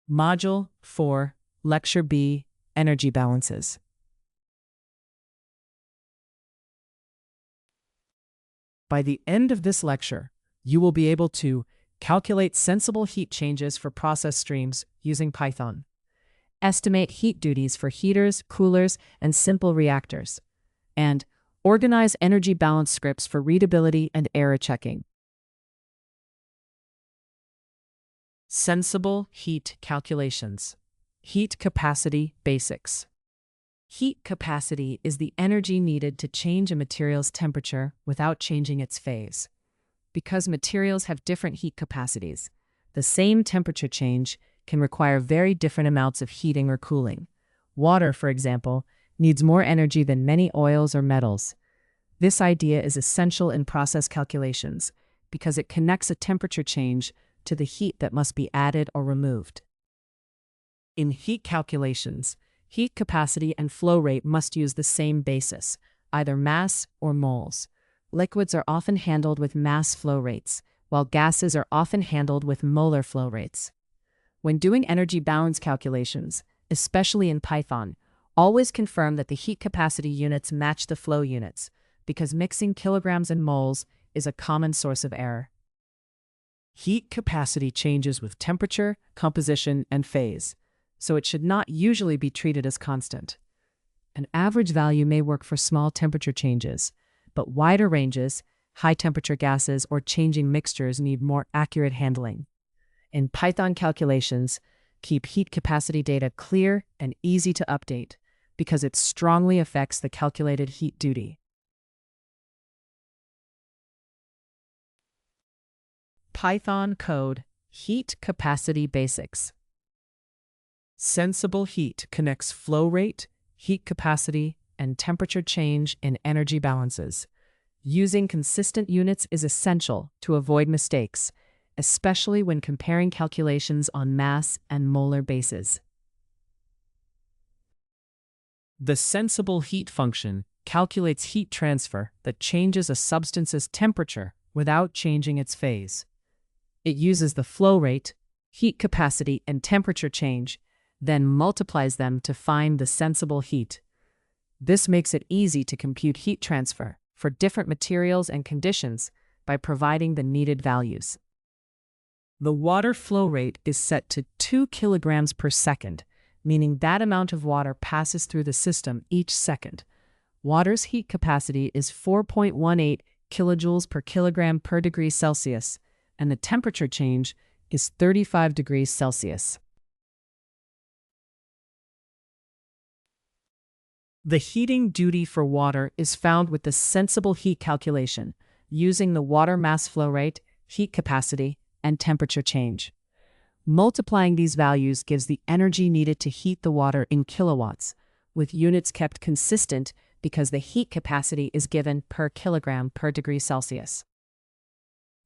Module 4, Lecture B, Energy Balances. By the end of this lecture, you will be able to calculate sensible heat changes for process streams using Python, estimate heat duties for heaters, coolers, and simple reactors, and organize energy balance scripts for readability and error checking. Sensible heat calculations. Heat capacity basics. Heat capacity is the energy needed to change a material's temperature without changing its phase. Because materials have different heat capacities, the same temperature change can require very different amounts of heating or cooling. Water, for example, needs more energy than many oils or metals. This idea is essential in process calculations because it connects a temperature change to the heat that must be added or removed. In heat calculations, heat capacity and flow rate must use the same basis, either mass or moles. Liquids are often handled with mass flow rates, while gases are often handled with molar flow rates. When doing energy balance calculations, especially in Python, always confirm that the heat capacity units match the flow units, because mixing kilograms and moles is a common source of error. Heat capacity changes with temperature, composition, and phase, so it should not usually be treated as constant. An average value may work for small temperature changes, but wider ranges, high-temperature gases, or changing mixtures need more accurate handling. In Python calculations, keep heat capacity data clear and easy to update because it strongly affects the calculated heat duty. Python code heat capacity basics. Sensible heat connects flow rate, heat capacity, and temperature change in energy balances. Using consistent units is essential to avoid mistakes, especially when comparing calculations on mass and molar bases. The sensible heat function calculates heat transfer that changes a substance's temperature without changing its phase. It uses the flow rate, heat capacity, and temperature change, then multiplies them to find the sensible heat. This makes it easy to compute heat transfer for different materials and conditions by providing the needed values. The water flow rate is set to 2 kilograms per second, meaning that amount of water passes through the system each second. Water's heat capacity is 4.18 kilojoules per kilogram per degree Celsius, and the temperature change is 35 degrees Celsius. The heating duty for water is found with the sensible heat calculation, using the water mass flow rate, heat capacity, and temperature change. Multiplying these values gives the energy needed to heat the water in kilowatts, with units kept consistent because the heat capacity is given per kilogram per degree Celsius.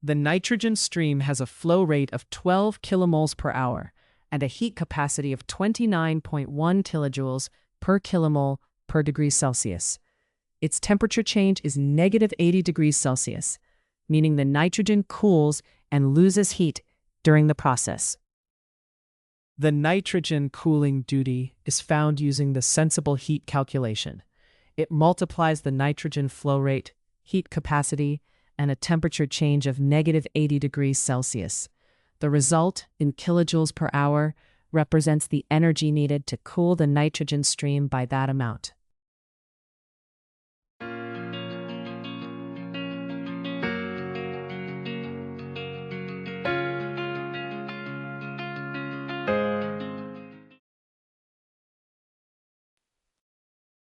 The nitrogen stream has a flow rate of 12 kilomoles per hour and a heat capacity of 29.1 kilojoules per kilomole per degree Celsius. Its temperature change is negative 80 degrees Celsius, meaning the nitrogen cools and loses heat during the process. The nitrogen cooling duty is found using the sensible heat calculation. It multiplies the nitrogen flow rate, heat capacity, and a temperature change of negative 80 degrees Celsius. The result, in kilojoules per hour, represents the energy needed to cool the nitrogen stream by that amount.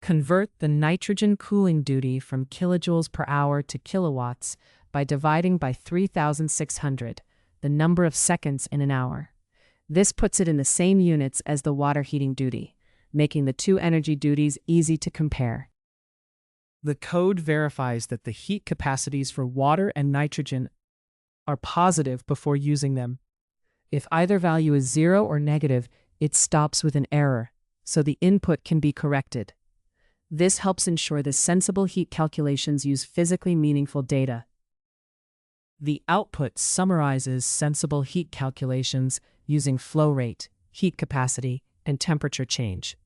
Convert the nitrogen cooling duty from kilojoules per hour to kilowatts by dividing by 3,600, the number of seconds in an hour. This puts it in the same units as the water heating duty, making the two energy duties easy to compare. The code verifies that the heat capacities for water and nitrogen are positive before using them. If either value is 0 or negative, it stops with an error, so the input can be corrected. This helps ensure the sensible heat calculations use physically meaningful data. The output summarizes sensible heat calculations using flow rate, heat capacity, and temperature change.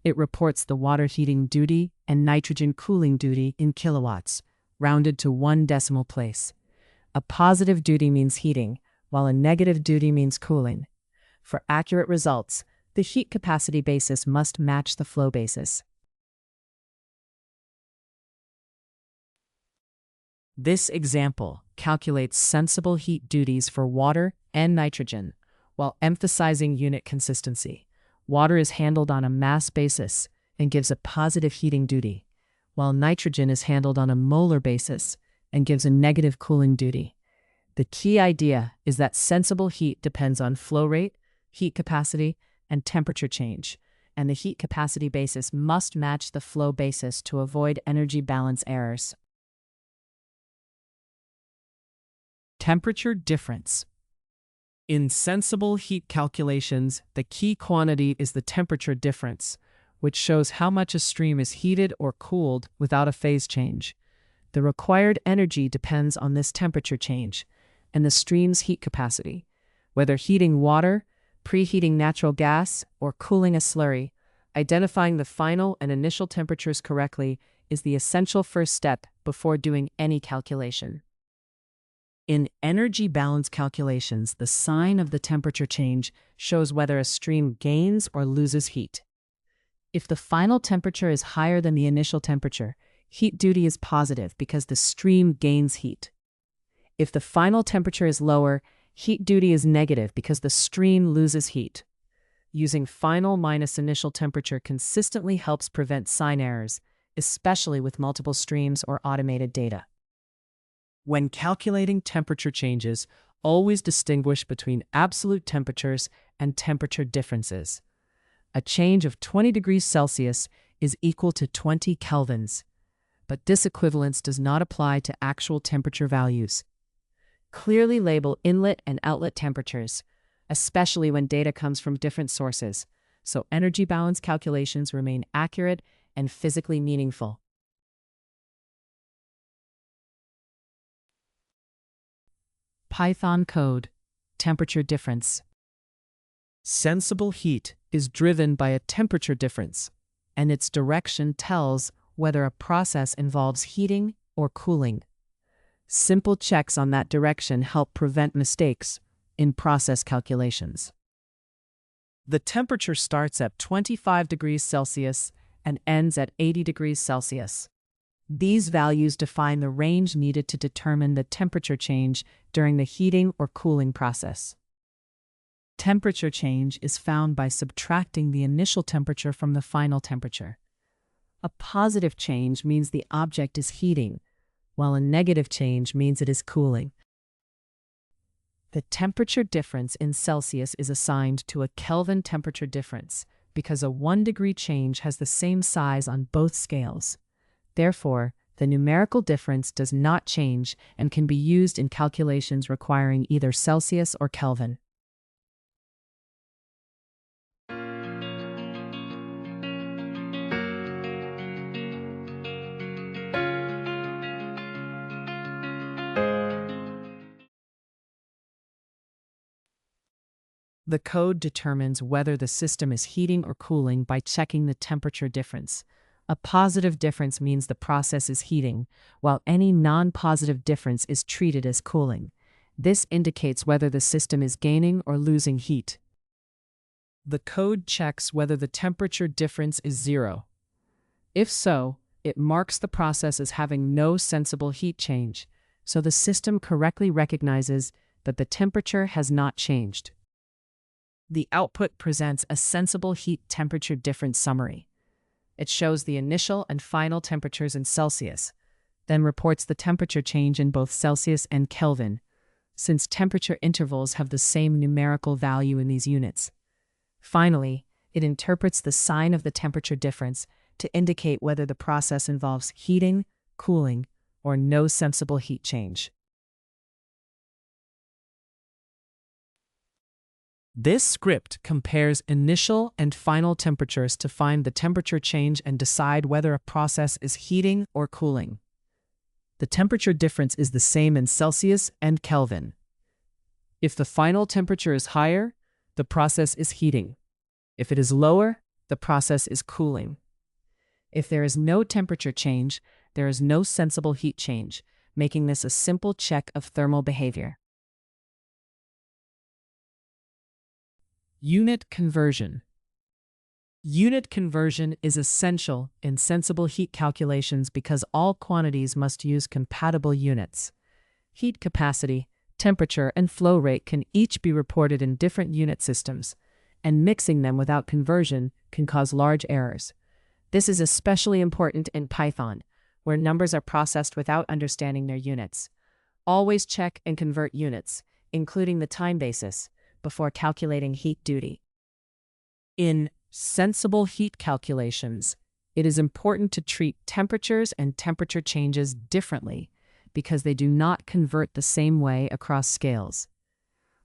It reports the water heating duty and nitrogen cooling duty in kilowatts, rounded to 1 decimal place. A positive duty means heating, while a negative duty means cooling. For accurate results, the heat capacity basis must match the flow basis. This example calculates sensible heat duties for water and nitrogen, while emphasizing unit consistency. Water is handled on a mass basis and gives a positive heating duty, while nitrogen is handled on a molar basis and gives a negative cooling duty. The key idea is that sensible heat depends on flow rate, heat capacity, and temperature change, and the heat capacity basis must match the flow basis to avoid energy balance errors. Temperature difference. In sensible heat calculations, the key quantity is the temperature difference, which shows how much a stream is heated or cooled without a phase change. The required energy depends on this temperature change and the stream's heat capacity. Whether heating water, preheating natural gas, or cooling a slurry, identifying the final and initial temperatures correctly is the essential first step before doing any calculation. In energy balance calculations, the sign of the temperature change shows whether a stream gains or loses heat. If the final temperature is higher than the initial temperature, heat duty is positive because the stream gains heat. If the final temperature is lower, heat duty is negative because the stream loses heat. Using final minus initial temperature consistently helps prevent sign errors, especially with multiple streams or automated data. When calculating temperature changes, always distinguish between absolute temperatures and temperature differences. A change of 20 degrees Celsius is equal to 20 kelvins, but this equivalence does not apply to actual temperature values. Clearly label inlet and outlet temperatures, especially when data comes from different sources, so energy balance calculations remain accurate and physically meaningful. Python code, temperature difference. Sensible heat is driven by a temperature difference, and its direction tells whether a process involves heating or cooling. Simple checks on that direction help prevent mistakes in process calculations. The temperature starts at 25 degrees Celsius and ends at 80 degrees Celsius. These values define the range needed to determine the temperature change during the heating or cooling process. Temperature change is found by subtracting the initial temperature from the final temperature. A positive change means the object is heating, while a negative change means it is cooling. The temperature difference in Celsius is assigned to a Kelvin temperature difference because a 1 degree change has the same size on both scales. Therefore, the numerical difference does not change and can be used in calculations requiring either Celsius or Kelvin. The code determines whether the system is heating or cooling by checking the temperature difference. A positive difference means the process is heating, while any non-positive difference is treated as cooling. This indicates whether the system is gaining or losing heat. The code checks whether the temperature difference is 0. If so, it marks the process as having no sensible heat change, so the system correctly recognizes that the temperature has not changed. The output presents a sensible heat temperature difference summary. It shows the initial and final temperatures in Celsius, then reports the temperature change in both Celsius and Kelvin, since temperature intervals have the same numerical value in these units. Finally, it interprets the sign of the temperature difference to indicate whether the process involves heating, cooling, or no sensible heat change. This script compares initial and final temperatures to find the temperature change and decide whether a process is heating or cooling. The temperature difference is the same in Celsius and Kelvin. If the final temperature is higher, the process is heating. If it is lower, the process is cooling. If there is no temperature change, there is no sensible heat change, making this a simple check of thermal behavior. Unit conversion. Unit conversion is essential in sensible heat calculations because all quantities must use compatible units. Heat capacity, temperature, and flow rate can each be reported in different unit systems, and mixing them without conversion can cause large errors. This is especially important in Python, where numbers are processed without understanding their units. Always check and convert units, including the time basis, before calculating heat duty. In sensible heat calculations, it is important to treat temperatures and temperature changes differently because they do not convert the same way across scales.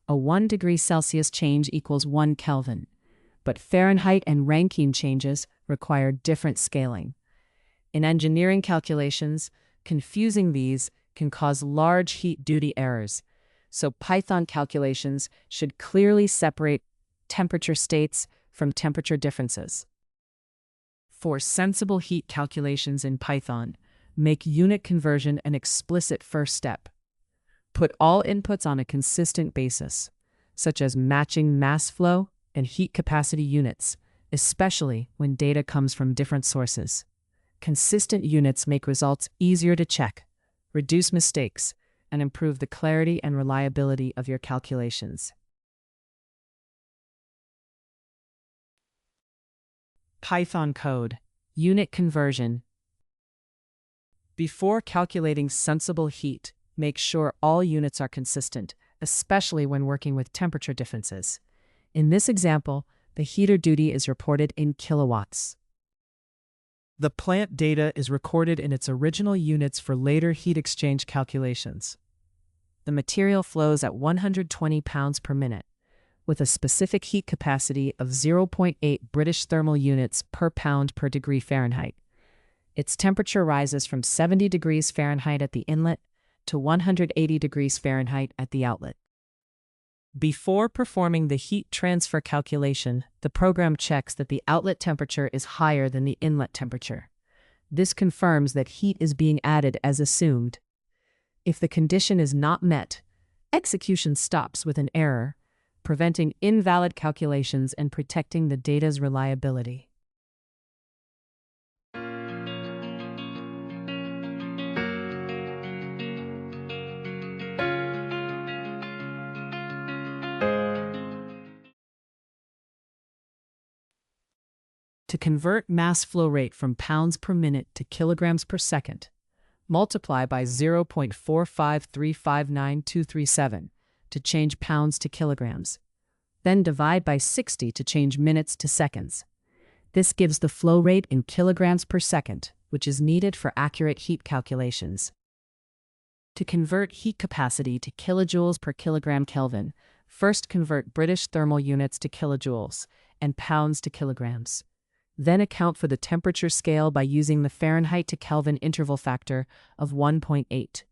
A 1 degree Celsius change equals 1 Kelvin, but Fahrenheit and Rankine changes require different scaling. In engineering calculations, confusing these can cause large heat duty errors, so Python calculations should clearly separate temperature states from temperature differences. For sensible heat calculations in Python, make unit conversion an explicit first step. Put all inputs on a consistent basis, such as matching mass flow and heat capacity units, especially when data comes from different sources. Consistent units make results easier to check, reduce mistakes, and improve the clarity and reliability of your calculations. Python code, unit conversion. Before calculating sensible heat, make sure all units are consistent, especially when working with temperature differences. In this example, the heater duty is reported in kilowatts. The plant data is recorded in its original units for later heat exchange calculations. The material flows at 120 pounds per minute, with a specific heat capacity of 0.8 British thermal units per pound per degree Fahrenheit. Its temperature rises from 70 degrees Fahrenheit at the inlet to 180 degrees Fahrenheit at the outlet. Before performing the heat transfer calculation, the program checks that the outlet temperature is higher than the inlet temperature. This confirms that heat is being added as assumed. If the condition is not met, execution stops with an error, preventing invalid calculations and protecting the data's reliability. To convert mass flow rate from pounds per minute to kilograms per second, multiply by 0.45359,237 to change pounds to kilograms. Then divide by 60 to change minutes to seconds. This gives the flow rate in kilograms per second, which is needed for accurate heat calculations. To convert heat capacity to kilojoules per kilogram Kelvin, first convert British thermal units to kilojoules and pounds to kilograms. Then account for the temperature scale by using the Fahrenheit to Kelvin interval factor of 1.8.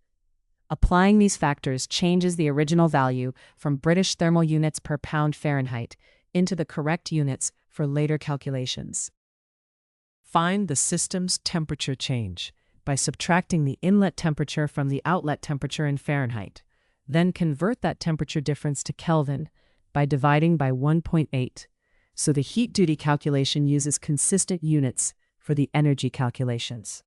Applying these factors changes the original value from British thermal units per pound Fahrenheit into the correct units for later calculations. Find the system's temperature change by subtracting the inlet temperature from the outlet temperature in Fahrenheit. Then convert that temperature difference to Kelvin by dividing by 1.8. So the heat duty calculation uses consistent units for the energy calculations.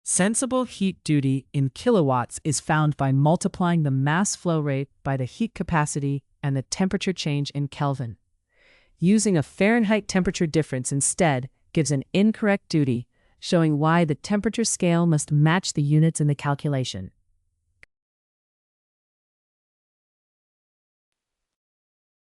Sensible heat duty in kilowatts is found by multiplying the mass flow rate by the heat capacity and the temperature change in Kelvin. Using a Fahrenheit temperature difference instead gives an incorrect duty, showing why the temperature scale must match the units in the calculation.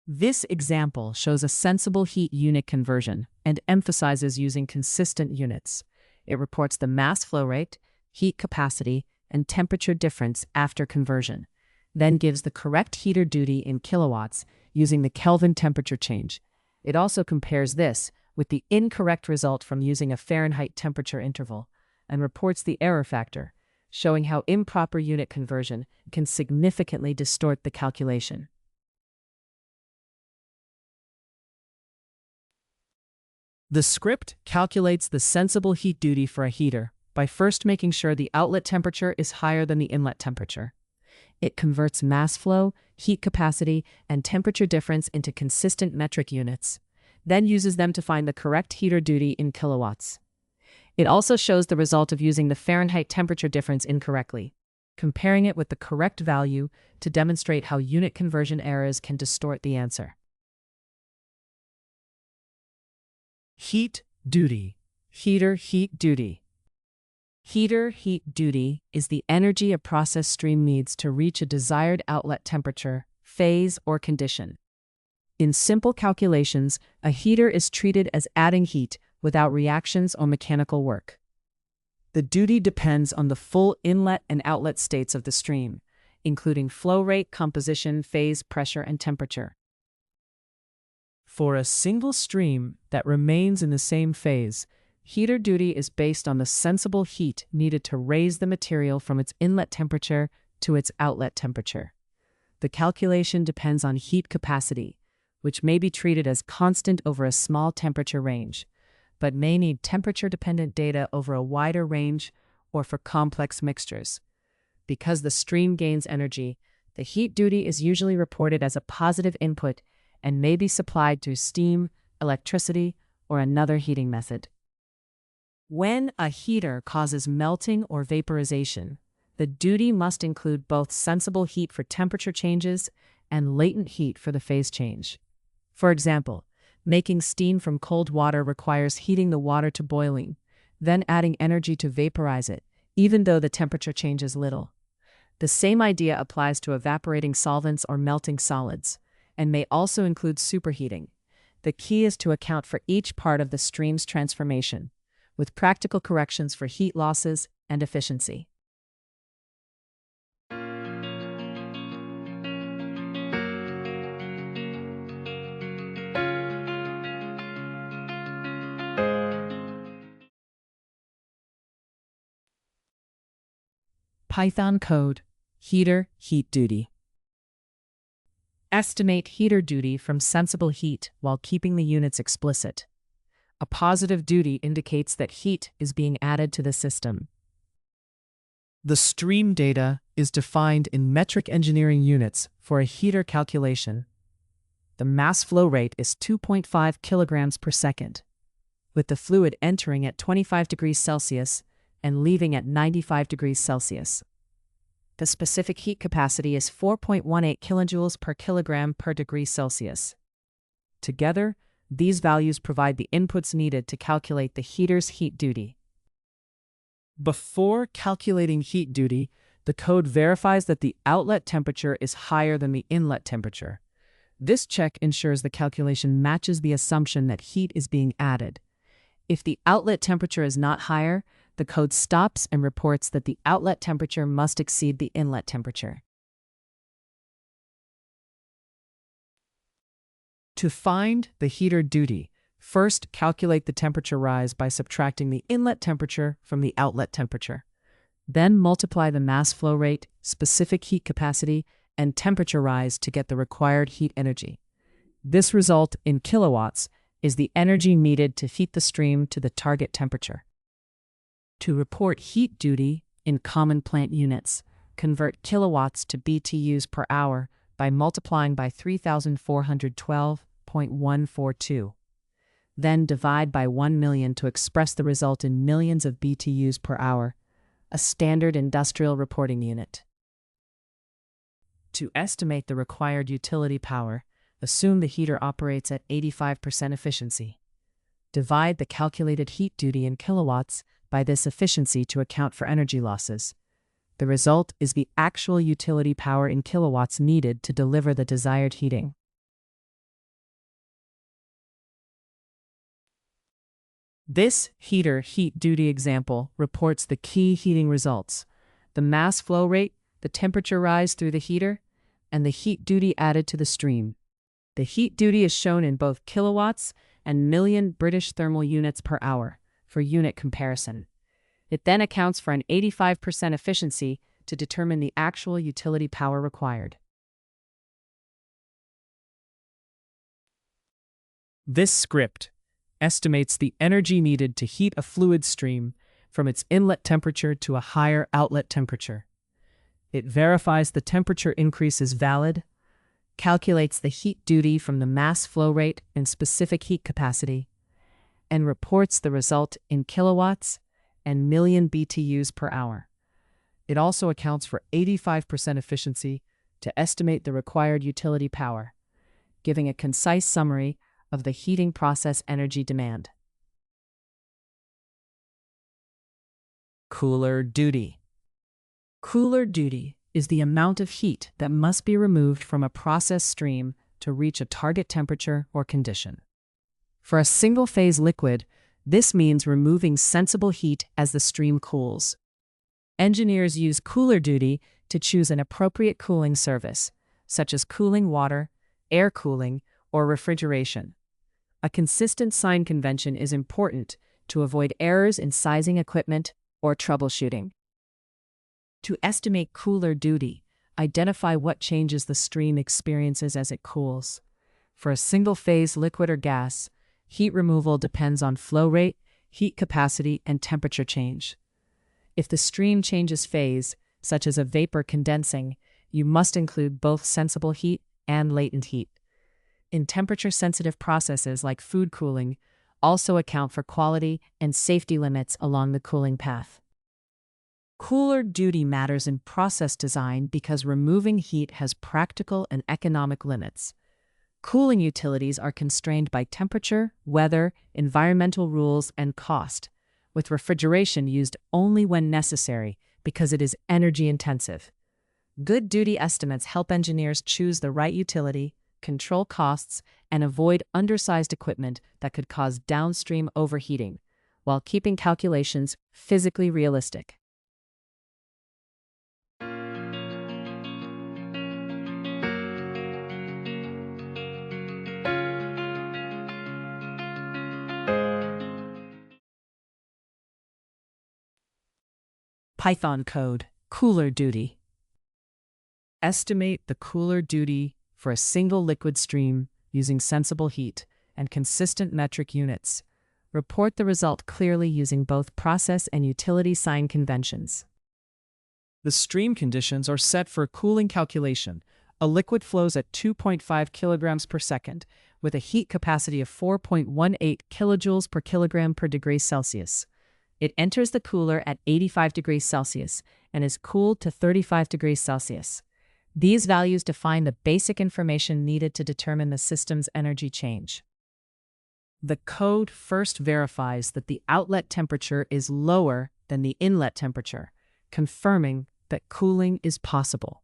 This example shows a sensible heat unit conversion and emphasizes using consistent units. It reports the mass flow rate, heat capacity, and temperature difference after conversion, then gives the correct heater duty in kilowatts using the Kelvin temperature change. It also compares this with the incorrect result from using a Fahrenheit temperature interval and reports the error factor, showing how improper unit conversion can significantly distort the calculation. The script calculates the sensible heat duty for a heater by first making sure the outlet temperature is higher than the inlet temperature. It converts mass flow, heat capacity, and temperature difference into consistent metric units, then uses them to find the correct heater duty in kilowatts. It also shows the result of using the Fahrenheit temperature difference incorrectly, comparing it with the correct value to demonstrate how unit conversion errors can distort the answer. Heat duty. Heater heat duty. Heater heat duty is the energy a process stream needs to reach a desired outlet temperature, phase, or condition. In simple calculations, a heater is treated as adding heat without reactions or mechanical work. The duty depends on the full inlet and outlet states of the stream, including flow rate, composition, phase, pressure, and temperature. For a single stream that remains in the same phase, heater duty is based on the sensible heat needed to raise the material from its inlet temperature to its outlet temperature. The calculation depends on heat capacity, which may be treated as constant over a small temperature range, but may need temperature-dependent data over a wider range or for complex mixtures. Because the stream gains energy, the heat duty is usually reported as a positive input and may be supplied through steam, electricity, or another heating method. When a heater causes melting or vaporization, the duty must include both sensible heat for temperature changes and latent heat for the phase change. For example, making steam from cold water requires heating the water to boiling, then adding energy to vaporize it, even though the temperature changes little. The same idea applies to evaporating solvents or melting solids, and may also include superheating. The key is to account for each part of the stream's transformation, with practical corrections for heat losses and efficiency. Python code, heater heat duty. Estimate heater duty from sensible heat while keeping the units explicit. A positive duty indicates that heat is being added to the system. The stream data is defined in metric engineering units for a heater calculation. The mass flow rate is 2.5 kilograms per second, with the fluid entering at 25 degrees Celsius and leaving at 95 degrees Celsius. The specific heat capacity is 4.18 kilojoules per kilogram per degree Celsius. Together, these values provide the inputs needed to calculate the heater's heat duty. Before calculating heat duty, the code verifies that the outlet temperature is higher than the inlet temperature. This check ensures the calculation matches the assumption that heat is being added. If the outlet temperature is not higher, the code stops and reports that the outlet temperature must exceed the inlet temperature. To find the heater duty, first calculate the temperature rise by subtracting the inlet temperature from the outlet temperature. Then multiply the mass flow rate, specific heat capacity, and temperature rise to get the required heat energy. This result in kilowatts is the energy needed to heat the stream to the target temperature. To report heat duty in common plant units, convert kilowatts to BTUs per hour by multiplying by 3,412.142. Then divide by 1 million to express the result in millions of BTUs per hour, a standard industrial reporting unit. To estimate the required utility power, assume the heater operates at 85% efficiency. Divide the calculated heat duty in kilowatts by this efficiency to account for energy losses. The result is the actual utility power in kilowatts needed to deliver the desired heating. This heater heat duty example reports the key heating results: the mass flow rate, the temperature rise through the heater, and the heat duty added to the stream. The heat duty is shown in both kilowatts and million British thermal units per hour for unit comparison. It then accounts for an 85% efficiency to determine the actual utility power required. This script estimates the energy needed to heat a fluid stream from its inlet temperature to a higher outlet temperature. It verifies the temperature increase is valid, calculates the heat duty from the mass flow rate and specific heat capacity, and reports the result in kilowatts and million BTUs per hour. It also accounts for 85% efficiency to estimate the required utility power, giving a concise summary of the heating process energy demand. Cooler duty. Cooler duty is the amount of heat that must be removed from a process stream to reach a target temperature or condition. For a single-phase liquid, this means removing sensible heat as the stream cools. Engineers use cooler duty to choose an appropriate cooling service, such as cooling water, air cooling, or refrigeration. A consistent sign convention is important to avoid errors in sizing equipment or troubleshooting. To estimate cooler duty, identify what changes the stream experiences as it cools. For a single-phase liquid or gas, heat removal depends on flow rate, heat capacity, and temperature change. If the stream changes phase, such as a vapor condensing, you must include both sensible heat and latent heat. In temperature-sensitive processes like food cooling, also account for quality and safety limits along the cooling path. Cooler duty matters in process design because removing heat has practical and economic limits. Cooling utilities are constrained by temperature, weather, environmental rules, and cost, with refrigeration used only when necessary because it is energy-intensive. Good duty estimates help engineers choose the right utility, control costs, and avoid undersized equipment that could cause downstream overheating, while keeping calculations physically realistic. Python code, cooler duty. Estimate the cooler duty for a single liquid stream using sensible heat and consistent metric units. Report the result clearly using both process and utility sign conventions. The stream conditions are set for cooling calculation. A liquid flows at 2.5 kilograms per second with a heat capacity of 4.18 kilojoules per kilogram per degree Celsius. It enters the cooler at 85 degrees Celsius and is cooled to 35 degrees Celsius. These values define the basic information needed to determine the system's energy change. The code first verifies that the outlet temperature is lower than the inlet temperature, confirming that cooling is possible.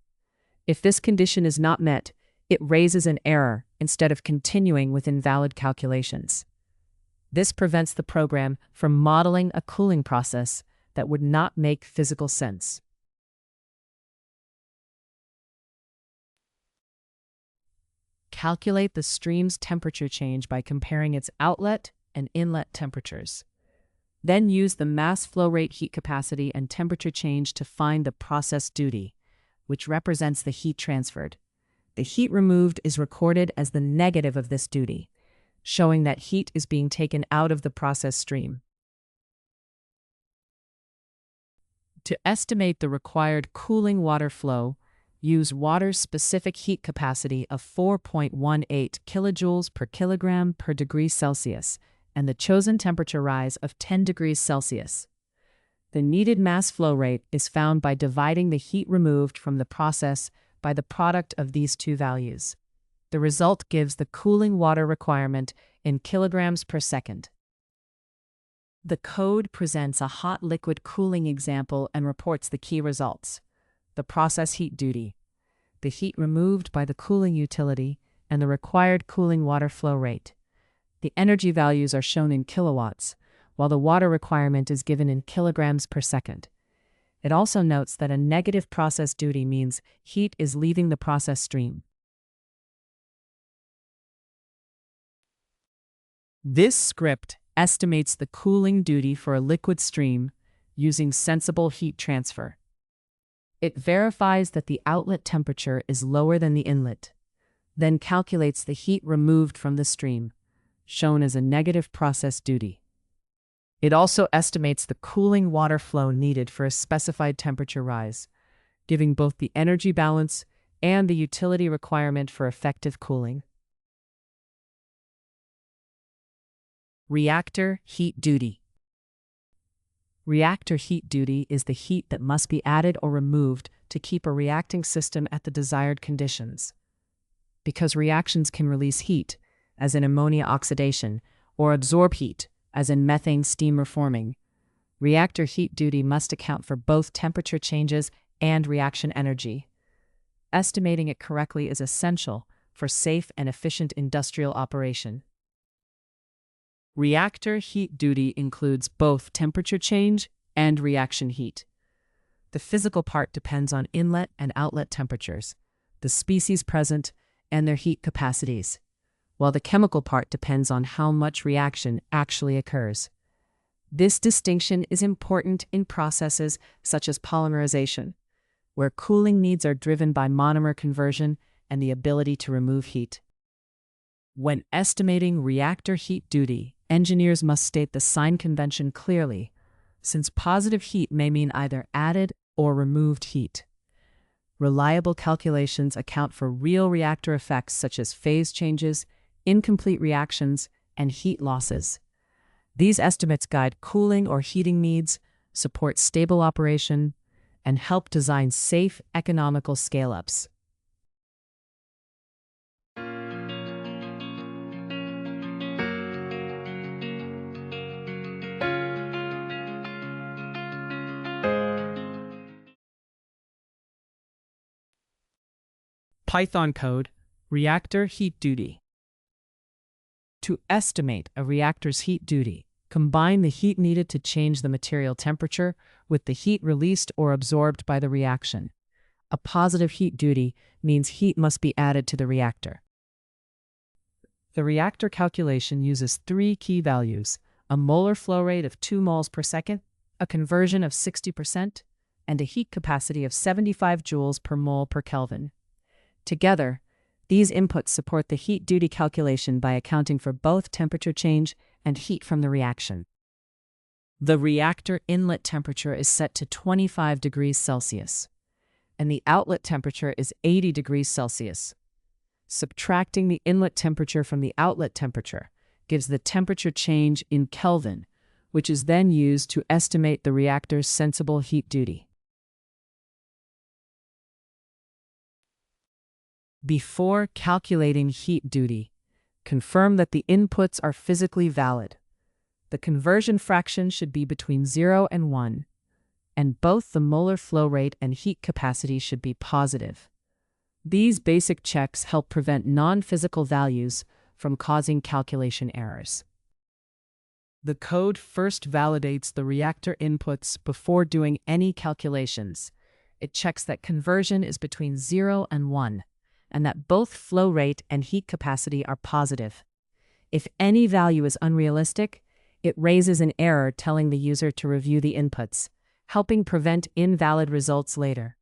If this condition is not met, it raises an error instead of continuing with invalid calculations. This prevents the program from modeling a cooling process that would not make physical sense. Calculate the stream's temperature change by comparing its outlet and inlet temperatures. Then use the mass flow rate, heat capacity, and temperature change to find the process duty, which represents the heat transferred. The heat removed is recorded as the negative of this duty, showing that heat is being taken out of the process stream. To estimate the required cooling water flow, use water's specific heat capacity of 4.18 kilojoules per kilogram per degree Celsius and the chosen temperature rise of 10 degrees Celsius. The needed mass flow rate is found by dividing the heat removed from the process by the product of these two values. The result gives the cooling water requirement in kilograms per second. The code presents a hot liquid cooling example and reports the key results: the process heat duty, the heat removed by the cooling utility, and the required cooling water flow rate. The energy values are shown in kilowatts, while the water requirement is given in kilograms per second. It also notes that a negative process duty means heat is leaving the process stream. This script estimates the cooling duty for a liquid stream using sensible heat transfer. It verifies that the outlet temperature is lower than the inlet, then calculates the heat removed from the stream, shown as a negative process duty. It also estimates the cooling water flow needed for a specified temperature rise, giving both the energy balance and the utility requirement for effective cooling. Reactor heat duty. Reactor heat duty is the heat that must be added or removed to keep a reacting system at the desired conditions. Because reactions can release heat, as in ammonia oxidation, or absorb heat, as in methane steam reforming, reactor heat duty must account for both temperature changes and reaction energy. Estimating it correctly is essential for safe and efficient industrial operation. Reactor heat duty includes both temperature change and reaction heat. The physical part depends on inlet and outlet temperatures, the species present, and their heat capacities, while the chemical part depends on how much reaction actually occurs. This distinction is important in processes such as polymerization, where cooling needs are driven by monomer conversion and the ability to remove heat. When estimating reactor heat duty, engineers must state the sign convention clearly, since positive heat may mean either added or removed heat. Reliable calculations account for real reactor effects such as phase changes, incomplete reactions, and heat losses. These estimates guide cooling or heating needs, support stable operation, and help design safe, economical scale-ups. Python code, reactor heat duty. To estimate a reactor's heat duty, combine the heat needed to change the material temperature with the heat released or absorbed by the reaction. A positive heat duty means heat must be added to the reactor. The reactor calculation uses three key values: a molar flow rate of 2 moles per second, a conversion of 60%, and a heat capacity of 75 joules per mole per Kelvin. Together, these inputs support the heat duty calculation by accounting for both temperature change and heat from the reaction. The reactor inlet temperature is set to 25 degrees Celsius, and the outlet temperature is 80 degrees Celsius. Subtracting the inlet temperature from the outlet temperature gives the temperature change in Kelvin, which is then used to estimate the reactor's sensible heat duty. Before calculating heat duty, confirm that the inputs are physically valid. The conversion fraction should be between 0 and 1, and both the molar flow rate and heat capacity should be positive. These basic checks help prevent non-physical values from causing calculation errors. The code first validates the reactor inputs before doing any calculations. It checks that conversion is between 0 and 1. And that both flow rate and heat capacity are positive. If any value is unrealistic, it raises an error telling the user to review the inputs, helping prevent invalid results later.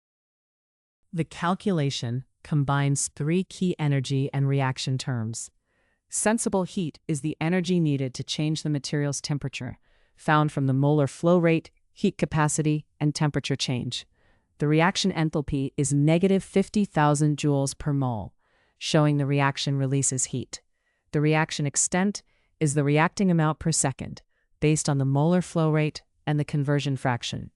The calculation combines three key energy and reaction terms. Sensible heat is the energy needed to change the material's temperature, found from the molar flow rate, heat capacity, and temperature change. The reaction enthalpy is negative 50,000 joules per mole, showing the reaction releases heat. The reaction extent is the reacting amount per second, based on the molar flow rate and the conversion fraction.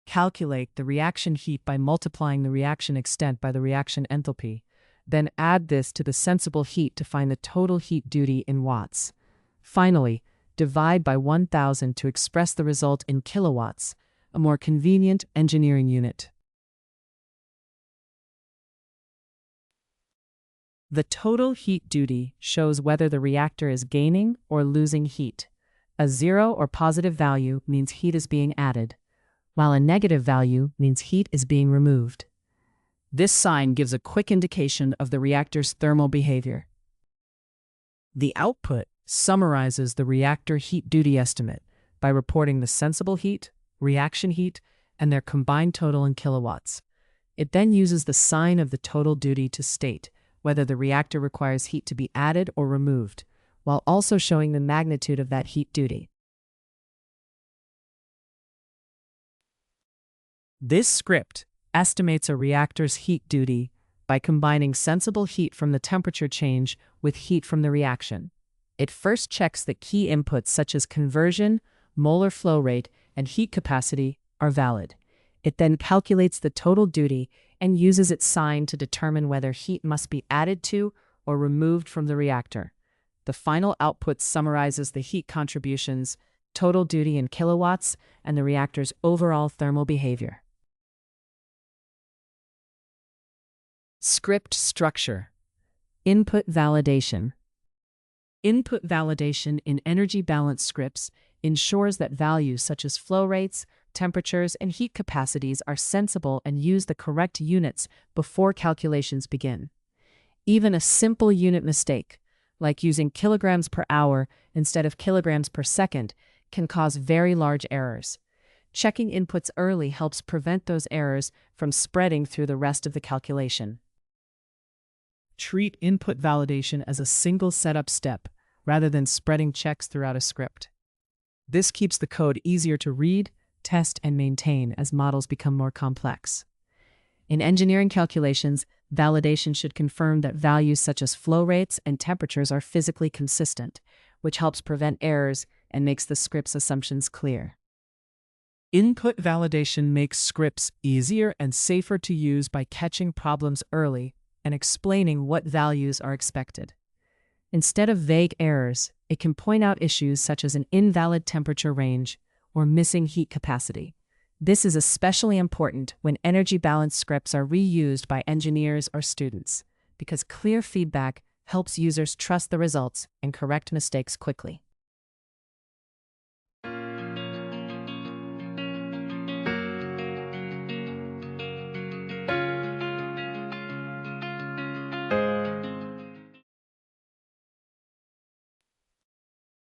Calculate the reaction heat by multiplying the reaction extent by the reaction enthalpy, then add this to the sensible heat to find the total heat duty in watts. Finally, divide by 1,000 to express the result in kilowatts, a more convenient engineering unit. The total heat duty shows whether the reactor is gaining or losing heat. A 0 or positive value means heat is being added, while a negative value means heat is being removed. This sign gives a quick indication of the reactor's thermal behavior. The output summarizes the reactor heat duty estimate by reporting the sensible heat, reaction heat, and their combined total in kilowatts. It then uses the sign of the total duty to state whether the reactor requires heat to be added or removed, while also showing the magnitude of that heat duty. This script estimates a reactor's heat duty by combining sensible heat from the temperature change with heat from the reaction. It first checks that key inputs such as conversion, molar flow rate, and heat capacity are valid. It then calculates the total duty and uses its sign to determine whether heat must be added to or removed from the reactor. The final output summarizes the heat contributions, total duty in kilowatts, and the reactor's overall thermal behavior. Script structure. Input validation. Input validation in energy balance scripts ensures that values such as flow rates, temperatures, and heat capacities are sensible and use the correct units before calculations begin. Even a simple unit mistake, like using kilograms per hour instead of kilograms per second, can cause very large errors. Checking inputs early helps prevent those errors from spreading through the rest of the calculation. Treat input validation as a single setup step rather than spreading checks throughout a script. This keeps the code easier to read, test, and maintain as models become more complex. In engineering calculations, validation should confirm that values such as flow rates and temperatures are physically consistent, which helps prevent errors and makes the script's assumptions clear. Input validation makes scripts easier and safer to use by catching problems early and explaining what values are expected. Instead of vague errors, it can point out issues such as an invalid temperature range or missing heat capacity. This is especially important when energy balance scripts are reused by engineers or students, because clear feedback helps users trust the results and correct mistakes quickly.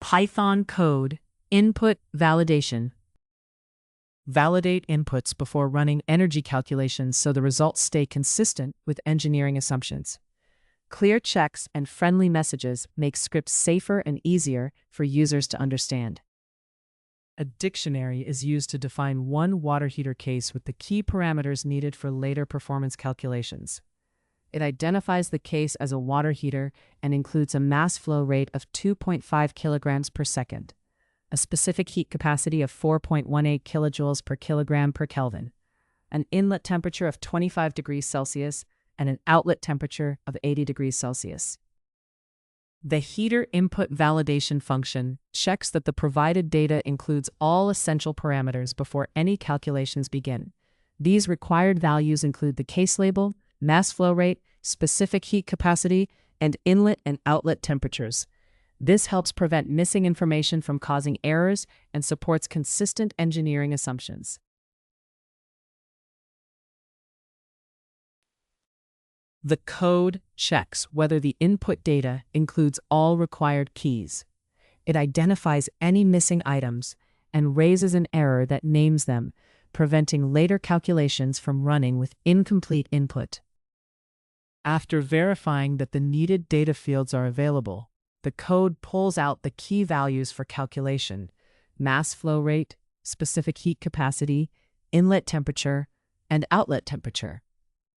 Python code input validation. Validate inputs before running energy calculations so the results stay consistent with engineering assumptions. Clear checks and friendly messages make scripts safer and easier for users to understand. A dictionary is used to define one water heater case with the key parameters needed for later performance calculations. It identifies the case as a water heater and includes a mass flow rate of 2.5 kilograms per second, a specific heat capacity of 4.18 kilojoules per kilogram per Kelvin, an inlet temperature of 25 degrees Celsius, and an outlet temperature of 80 degrees Celsius. The heater input validation function checks that the provided data includes all essential parameters before any calculations begin. These required values include the case label, mass flow rate, specific heat capacity, and inlet and outlet temperatures. This helps prevent missing information from causing errors and supports consistent engineering assumptions. The code checks whether the input data includes all required keys. It identifies any missing items and raises an error that names them, preventing later calculations from running with incomplete input. After verifying that the needed data fields are available, the code pulls out the key values for calculation: mass flow rate, specific heat capacity, inlet temperature, and outlet temperature.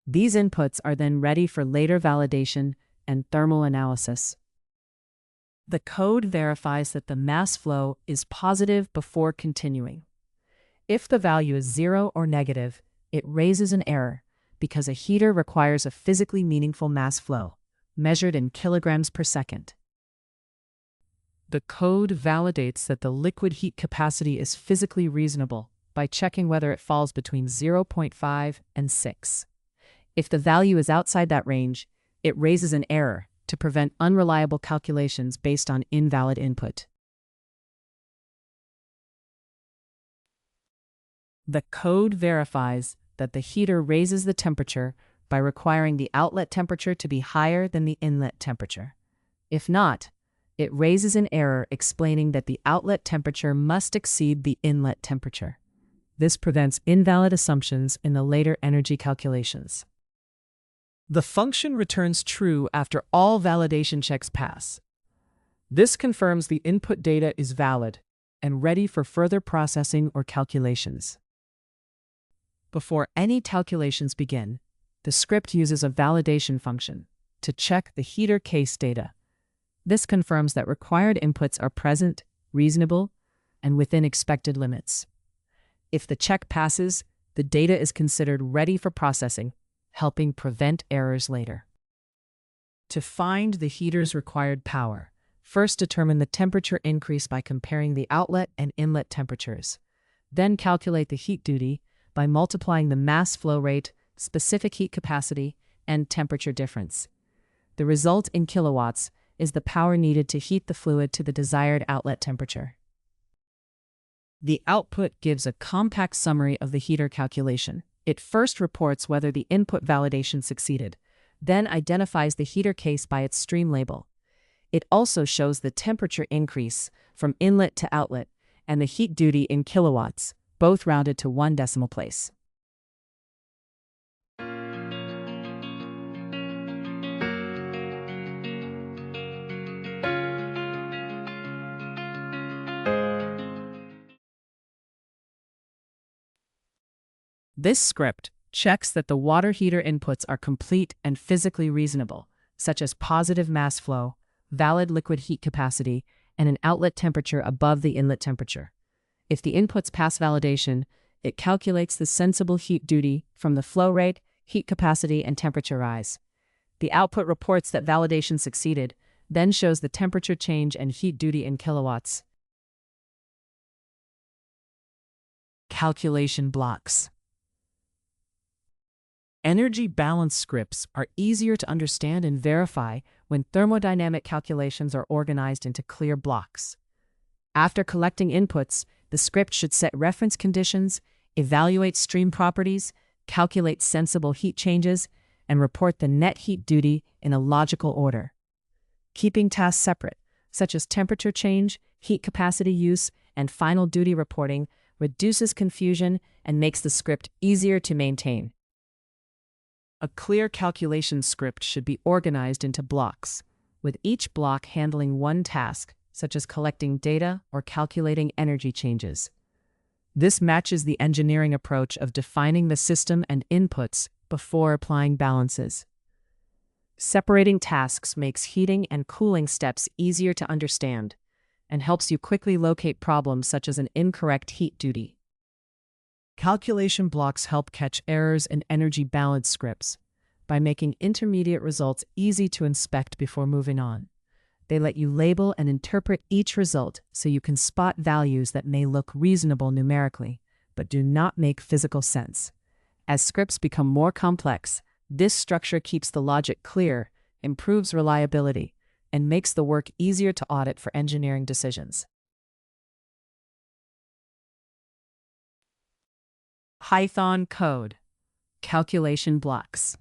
These inputs are then ready for later validation and thermal analysis. The code verifies that the mass flow is positive before continuing. If the value is 0 or negative, it raises an error because a heater requires a physically meaningful mass flow, measured in kilograms per second. The code validates that the liquid heat capacity is physically reasonable by checking whether it falls between 0.5 and 6. If the value is outside that range, it raises an error to prevent unreliable calculations based on invalid input. The code verifies that the heater raises the temperature by requiring the outlet temperature to be higher than the inlet temperature. If not, it raises an error explaining that the outlet temperature must exceed the inlet temperature. This prevents invalid assumptions in the later energy calculations. The function returns true after all validation checks pass. This confirms the input data is valid and ready for further processing or calculations. Before any calculations begin, the script uses a validation function to check the heater case data. This confirms that required inputs are present, reasonable, and within expected limits. If the check passes, the data is considered ready for processing, helping prevent errors later. To find the heater's required power, first determine the temperature increase by comparing the outlet and inlet temperatures. Then calculate the heat duty by multiplying the mass flow rate, specific heat capacity, and temperature difference. The result in kilowatts is the power needed to heat the fluid to the desired outlet temperature. The output gives a compact summary of the heater calculation. It first reports whether the input validation succeeded, then identifies the heater case by its stream label. It also shows the temperature increase from inlet to outlet and the heat duty in kilowatts, both rounded to 1 decimal place. This script checks that the water heater inputs are complete and physically reasonable, such as positive mass flow, valid liquid heat capacity, and an outlet temperature above the inlet temperature. If the inputs pass validation, it calculates the sensible heat duty from the flow rate, heat capacity, and temperature rise. The output reports that validation succeeded, then shows the temperature change and heat duty in kilowatts. Calculation blocks. Energy balance scripts are easier to understand and verify when thermodynamic calculations are organized into clear blocks. After collecting inputs, the script should set reference conditions, evaluate stream properties, calculate sensible heat changes, and report the net heat duty in a logical order. Keeping tasks separate, such as temperature change, heat capacity use, and final duty reporting, reduces confusion and makes the script easier to maintain. A clear calculation script should be organized into blocks, with each block handling one task, such as collecting data or calculating energy changes. This matches the engineering approach of defining the system and inputs before applying balances. Separating tasks makes heating and cooling steps easier to understand and helps you quickly locate problems such as an incorrect heat duty. Calculation blocks help catch errors in energy balance scripts by making intermediate results easy to inspect before moving on. They let you label and interpret each result so you can spot values that may look reasonable numerically, but do not make physical sense. As scripts become more complex, this structure keeps the logic clear, improves reliability, and makes the work easier to audit for engineering decisions. Python code. Calculation blocks.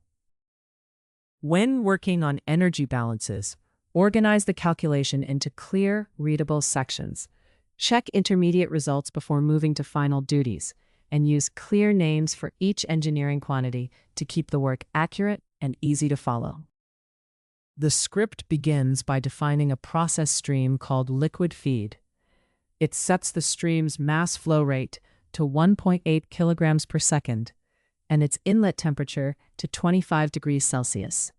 When working on energy balances, organize the calculation into clear, readable sections. Check intermediate results before moving to final duties, and use clear names for each engineering quantity to keep the work accurate and easy to follow. The script begins by defining a process stream called liquid feed. It sets the stream's mass flow rate to 1.8 kilograms per second and its inlet temperature to 25 degrees Celsius.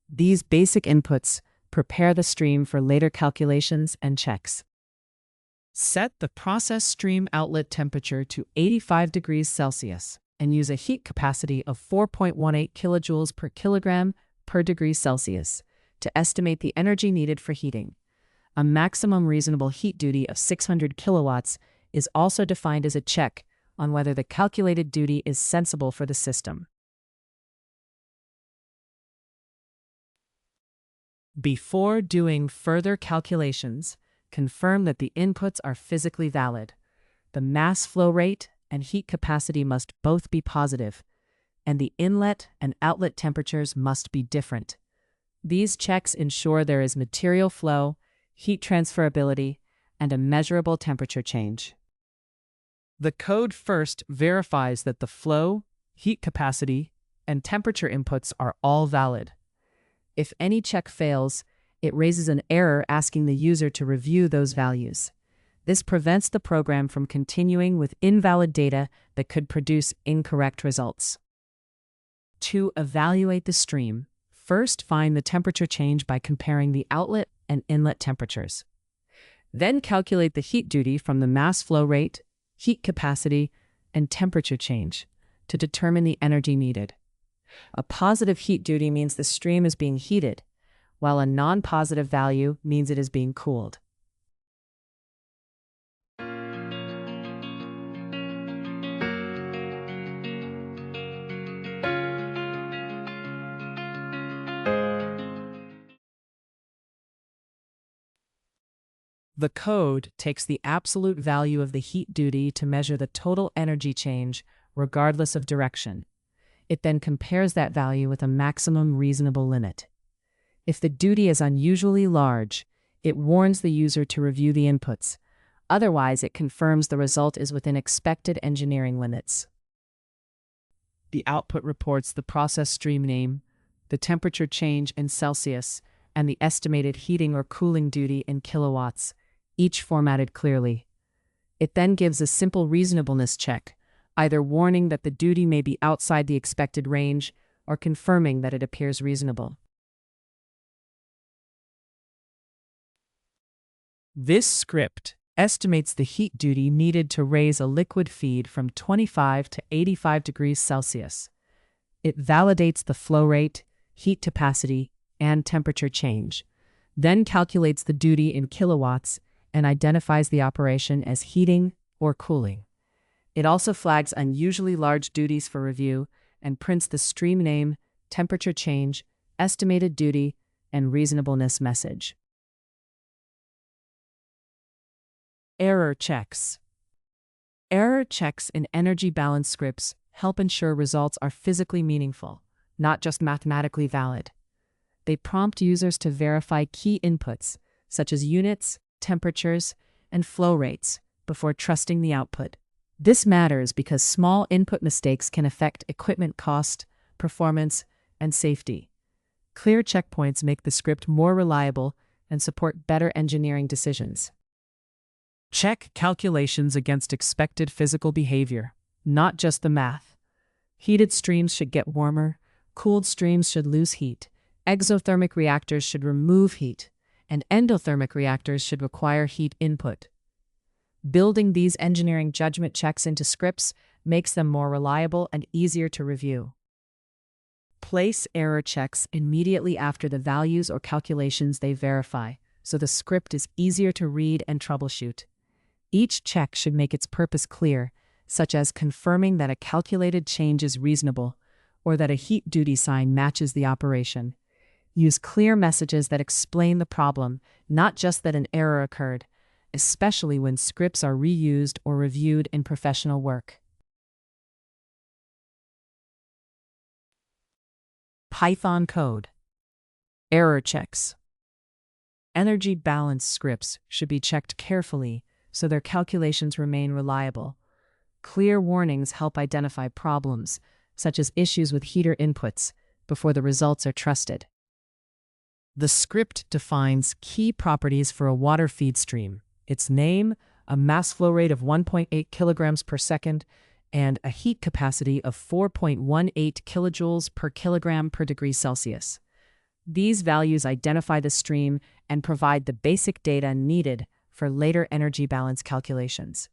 These basic inputs prepare the stream for later calculations and checks. Set the process stream outlet temperature to 85 degrees Celsius and use a heat capacity of 4.18 kilojoules per kilogram per degree Celsius to estimate the energy needed for heating. A maximum reasonable heat duty of 600 kilowatts is also defined as a check on whether the calculated duty is sensible for the system. Before doing further calculations, confirm that the inputs are physically valid. The mass flow rate and heat capacity must both be positive, and the inlet and outlet temperatures must be different. These checks ensure there is material flow, heat transferability, and a measurable temperature change. The code first verifies that the flow, heat capacity, and temperature inputs are all valid. If any check fails, it raises an error asking the user to review those values. This prevents the program from continuing with invalid data that could produce incorrect results. To evaluate the stream, first find the temperature change by comparing the outlet and inlet temperatures. Then calculate the heat duty from the mass flow rate, heat capacity, and temperature change to determine the energy needed. A positive heat duty means the stream is being heated, while a non-positive value means it is being cooled. The code takes the absolute value of the heat duty to measure the total energy change, regardless of direction. It then compares that value with a maximum reasonable limit. If the duty is unusually large, it warns the user to review the inputs. Otherwise, it confirms the result is within expected engineering limits. The output reports the process stream name, the temperature change in Celsius, and the estimated heating or cooling duty in kilowatts, each formatted clearly. It then gives a simple reasonableness check, either warning that the duty may be outside the expected range or confirming that it appears reasonable. This script estimates the heat duty needed to raise a liquid feed from 25 to 85 degrees Celsius. It validates the flow rate, heat capacity, and temperature change, then calculates the duty in kilowatts and identifies the operation as heating or cooling. It also flags unusually large duties for review and prints the stream name, temperature change, estimated duty, and reasonableness message. Error checks. Error checks in energy balance scripts help ensure results are physically meaningful, not just mathematically valid. They prompt users to verify key inputs, such as units, temperatures, and flow rates, before trusting the output. This matters because small input mistakes can affect equipment cost, performance, and safety. Clear checkpoints make the script more reliable and support better engineering decisions. Check calculations against expected physical behavior, not just the math. Heated streams should get warmer, cooled streams should lose heat, exothermic reactors should remove heat, and endothermic reactors should require heat input. Building these engineering judgment checks into scripts makes them more reliable and easier to review. Place error checks immediately after the values or calculations they verify, so the script is easier to read and troubleshoot. Each check should make its purpose clear, such as confirming that a calculated change is reasonable or that a heat duty sign matches the operation. Use clear messages that explain the problem, not just that an error occurred, especially when scripts are reused or reviewed in professional work. Python code. Error checks. Energy balance scripts should be checked carefully so their calculations remain reliable. Clear warnings help identify problems, such as issues with heater inputs, before the results are trusted. The script defines key properties for a water feed stream: its name, a mass flow rate of 1.8 kilograms per second, and a heat capacity of 4.18 kilojoules per kilogram per degree Celsius. These values identify the stream and provide the basic data needed for later energy balance calculations.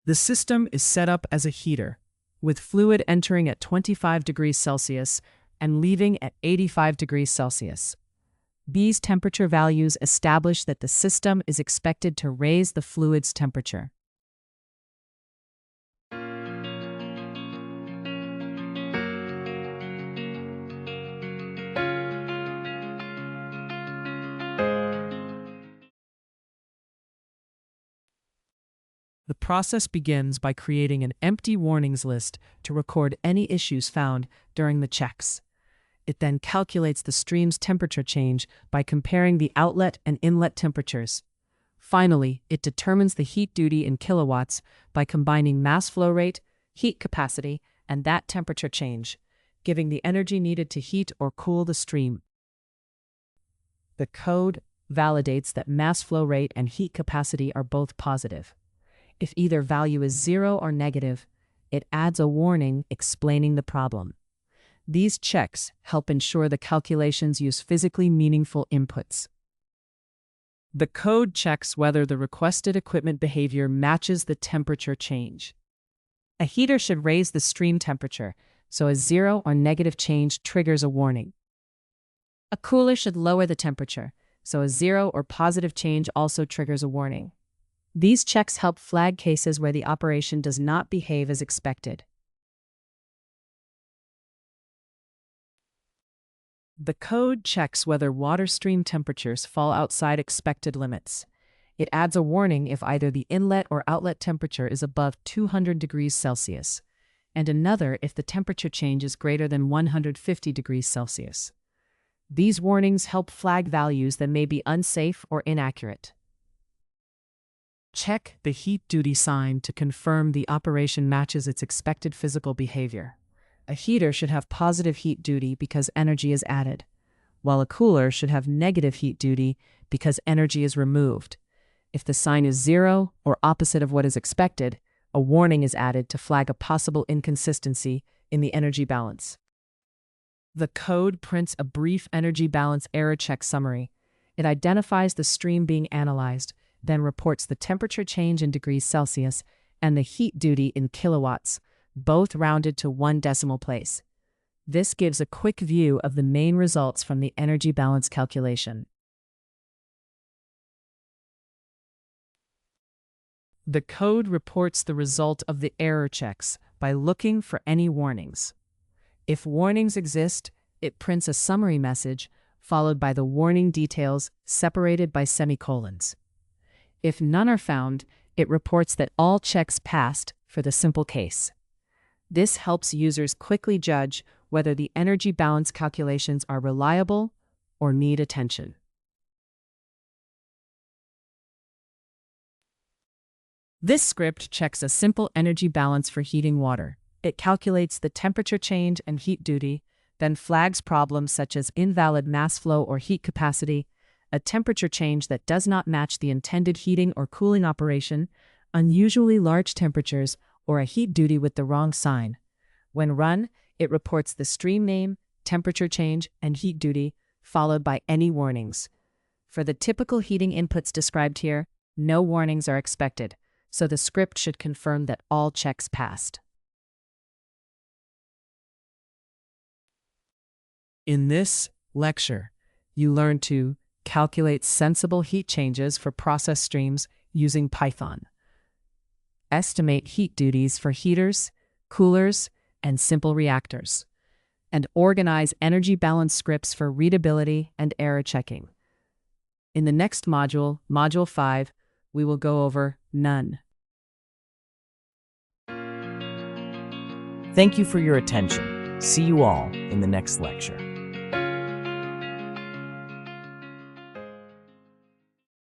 The system is set up as a heater, with fluid entering at 25 degrees Celsius and leaving at 85 degrees Celsius. These temperature values establish that the system is expected to raise the fluid's temperature. The process begins by creating an empty warnings list to record any issues found during the checks. It then calculates the stream's temperature change by comparing the outlet and inlet temperatures. Finally, it determines the heat duty in kilowatts by combining mass flow rate, heat capacity, and that temperature change, giving the energy needed to heat or cool the stream. The code validates that mass flow rate and heat capacity are both positive. If either value is 0 or negative, it adds a warning explaining the problem. These checks help ensure the calculations use physically meaningful inputs. The code checks whether the requested equipment behavior matches the temperature change. A heater should raise the stream temperature, so a 0 or negative change triggers a warning. A cooler should lower the temperature, so a 0 or positive change also triggers a warning. These checks help flag cases where the operation does not behave as expected. The code checks whether water stream temperatures fall outside expected limits. It adds a warning if either the inlet or outlet temperature is above 200 degrees Celsius, and another if the temperature change is greater than 150 degrees Celsius. These warnings help flag values that may be unsafe or inaccurate. Check the heat duty sign to confirm the operation matches its expected physical behavior. A heater should have positive heat duty because energy is added, while a cooler should have negative heat duty because energy is removed. If the sign is 0 or opposite of what is expected, a warning is added to flag a possible inconsistency in the energy balance. The code prints a brief energy balance error check summary. It identifies the stream being analyzed, then reports the temperature change in degrees Celsius and the heat duty in kilowatts, both rounded to 1 decimal place. This gives a quick view of the main results from the energy balance calculation. The code reports the result of the error checks by looking for any warnings. If warnings exist, it prints a summary message followed by the warning details separated by semicolons. If none are found, it reports that all checks passed for the simple case. This helps users quickly judge whether the energy balance calculations are reliable or need attention. This script checks a simple energy balance for heating water. It calculates the temperature change and heat duty, then flags problems such as invalid mass flow or heat capacity, a temperature change that does not match the intended heating or cooling operation, unusually large temperatures, or a heat duty with the wrong sign. When run, it reports the stream name, temperature change, and heat duty, followed by any warnings. For the typical heating inputs described here, no warnings are expected, so the script should confirm that all checks passed. In this lecture, you learn to calculate sensible heat changes for process streams using Python, estimate heat duties for heaters, coolers, and simple reactors, and organize energy balance scripts for readability and error checking. In the next module, Module 5, we will go over none. Thank you for your attention. See you all in the next lecture.